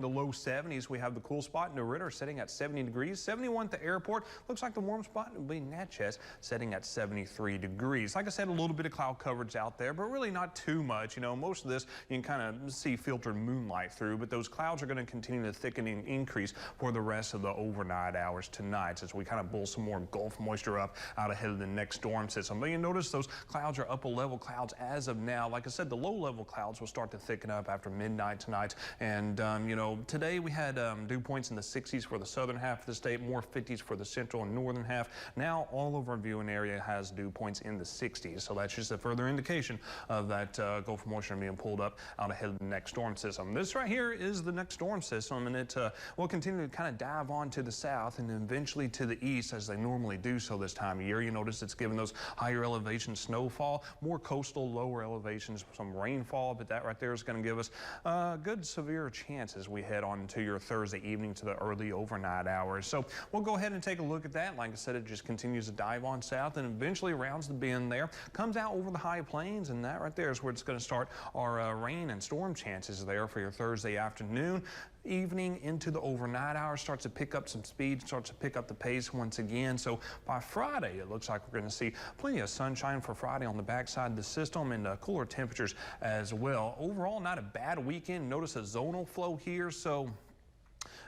The low 70s, we have the cool spot in DeRidder sitting at 70 degrees, 71 at the airport. Looks like the warm spot will be in Natchez sitting at 73 degrees. Like I said, a little bit of cloud coverage out there, but really not too much. You know, most of this you can kind of see filtered moonlight through, but those clouds are going to continue to thicken and increase for the rest of the overnight hours tonight as we kind of bull some more Gulf moisture up out ahead of the next storm system. But you notice those clouds are upper level clouds as of now. Like I said, the low level clouds will start to thicken up after midnight tonight. And, you know, today we had dew points in the 60s for the southern half of the state, more 50s for the central and northern half. Now all of our viewing area has dew points in the 60s, so that's just a further indication of that Gulf moisture being pulled up out ahead of the next storm system. This right here is the next storm system, and it will continue to kind of dive on to the south and eventually to the east as they normally do so this time of year. You notice it's giving those higher elevation snowfall, more coastal, lower elevations, some rainfall, but that right there is going to give us a good severe chance as we head on to your Thursday evening to the early overnight hours. So we'll go ahead and take a look at that. Like I said, it just continues to dive on south and eventually rounds the bend there, comes out over the high plains, and that right there is where it's going to start our rain and storm chances there for your Thursday afternoon. Evening into the overnight hours starts to pick up some speed, starts to pick up the pace once again. So by Friday, it looks like we're going to see plenty of sunshine for Friday on the backside of the system and cooler temperatures as well. Overall, not a bad weekend. Notice a zonal flow here, so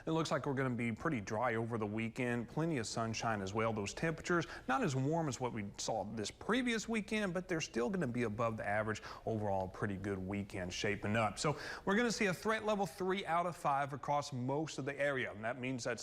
it looks like we're going to be pretty dry over the weekend. Plenty of sunshine as well. Those temperatures not as warm as what we saw this previous weekend, but they're still going to be above the average. Overall, pretty good weekend shaping up. So we're going to see a threat level 3 out of 5 across most of the area. And that means that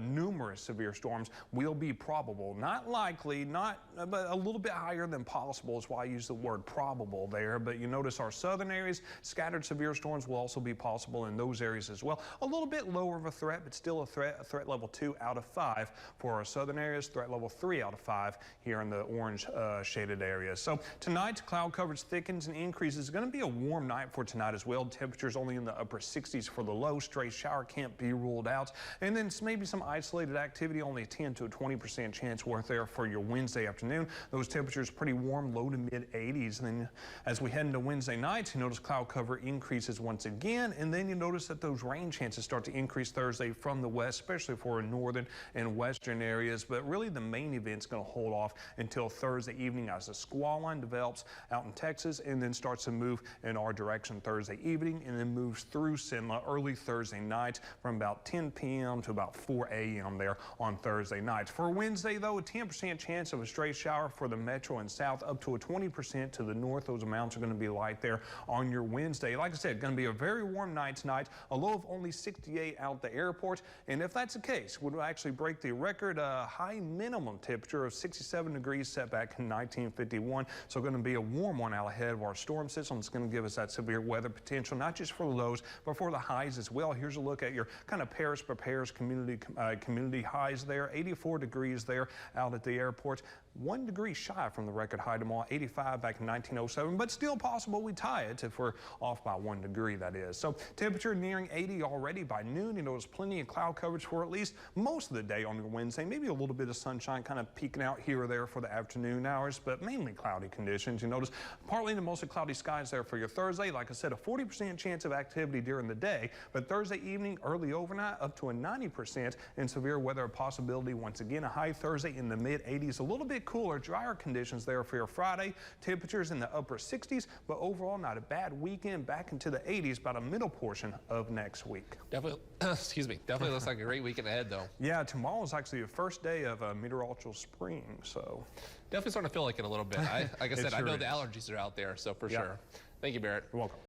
numerous severe storms will be probable. Not likely, but a little bit higher than possible is why I use the word probable there. But you notice our southern areas, scattered severe storms will also be possible in those areas as well. A little bit lower of a threat, but still a threat level 2 out of 5 for our southern areas, threat level 3 out of 5 here in the orange shaded areas. So tonight, cloud coverage thickens and increases. It's going to be a warm night for tonight as well. Temperatures only in the upper 60s for the low. Stray shower can't be ruled out. And then maybe some isolated activity, only a 10 to a 20% chance worth there for your Wednesday afternoon. Those temperatures pretty warm, low to mid 80s. And then as we head into Wednesday night, you notice cloud cover increases once again. And then you notice that those rain chances start to increase Thursday from the west, especially for northern and western areas. But really the main event's going to hold off until Thursday evening as the squall line develops out in Texas and then starts to move in our direction Thursday evening and then moves through Sinla early Thursday night from about 10 p.m. to about 4 a.m. there on Thursday night. For Wednesday, though, a 10% chance of a stray shower for the metro and south, up to a 20% to the north. Those amounts are going to be light there on your Wednesday. Like I said, going to be a very warm night tonight, a low of only 68 out the airport. And if that's the case, we'll actually break the record high minimum temperature of 67 degrees set back in 1951. So going to be a warm one out ahead of our storm system. It's going to give us that severe weather potential, not just for the lows, but for the highs as well. Here's a look at your kind of Paris prepares community highs there. 84 degrees there out at the airport. 1 degree shy from the record high tomorrow, 85 back in 1907, but still possible we tie it if we're off by 1 degree, that is. So temperature nearing 80 already by noon. You know, there's plenty of cloud coverage for at least most of the day on your Wednesday. Maybe a little bit of sunshine kind of peeking out here or there for the afternoon hours, but mainly cloudy conditions. You notice partly to mostly cloudy skies there for your Thursday. Like I said, a 40% chance of activity during the day, but Thursday evening, early overnight, up to a 90% in severe weather possibility. Once again, a high Thursday in the mid 80s, a little bit cooler, drier conditions there for your Friday. Temperatures in the upper 60s, but overall not a bad weekend, back into the 80s by the middle portion of next week. Definitely, excuse me, definitely looks like a great weekend ahead though. Yeah, tomorrow is actually the first day of meteorological spring, so. Definitely starting to feel like it a little bit. Like I said, I know is. the allergies are out there, so for sure. Thank you, Barrett. You're welcome.